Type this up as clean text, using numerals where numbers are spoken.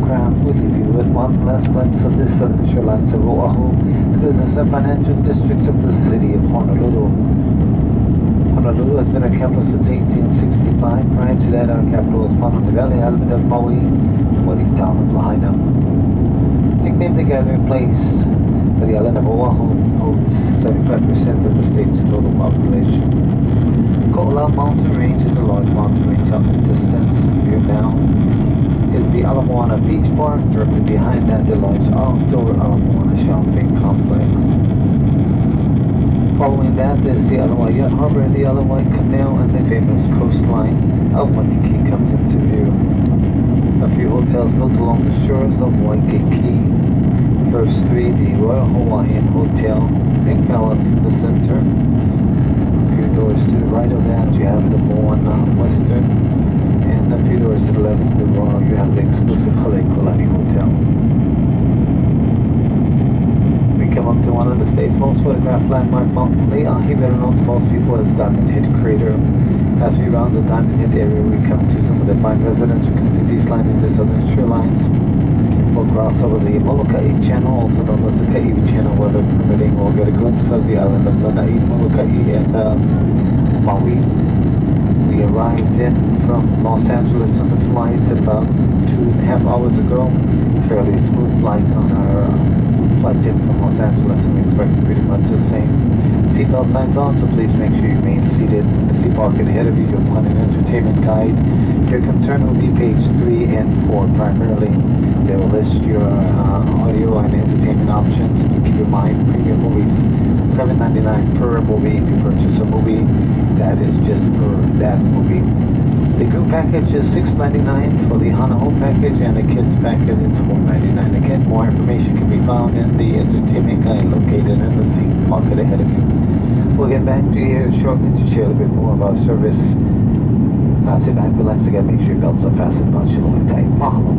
aircraft will leave you with one last glimpse of the southern shorelines of Oahu, the business and financial districts of the city of Honolulu. Honolulu has been our capital since 1865. Prior to that, our capital was found on the valley island of Maui, the wedding town of Lahaina. Nicknamed the gathering place, the island of Oahu holds 75% of the state's total population. Ko'ola Mountain Range is a large mountain range out in the distance. Here now is the Ala Moana Beach Park. Directly behind that, the large outdoor Ala Moana shopping complex. Following that is the Ala Yacht Harbor and the Ala Canal, and the famous coastline of Waikiki comes into view. A few hotels built along the shores of Waikiki. First three, the Royal Hawaiian Hotel, Pink Palace in the center. A few doors to the right of that, you have the Moana Western, and a few doors to the left, the Royal, you have the exclusive Halekulani Hotel. We come up to one of the state's most photographed landmark, Mount Leahi, better known to most people as Diamond Head Crater. As we round the Diamond Head area, we come to some of the fine residential communities lining the southern shorelines. We'll cross over the Molokai Channel, also known as the Kaiwi Channel, weather permitting. We'll get a glimpse of the island of Lanai, Molokai, and Maui. We arrived in from Los Angeles on the flight about 2.5 hours ago. Fairly smooth flight on our flight in from Los Angeles, and we expect pretty much the same. Seatbelt signs on, so please make sure you remain seated. The seat pocket ahead of you, your fun and entertainment guide. Your concern will be page 3 and 4 primarily. They will list your audio and entertainment options. To keep in mind, premium movies, $7.99 per movie. If you purchase a movie, that is just for that movie. The group package is $6.99 for the Honolulu package, and the kids package is $4.99. Again, more information can be found in the entertainment guide located in the seat pocket ahead of you. We'll get back to you here shortly to share a bit more about service. Sit back, relax again, make sure your belts are fastened, not your tight. Mahalo.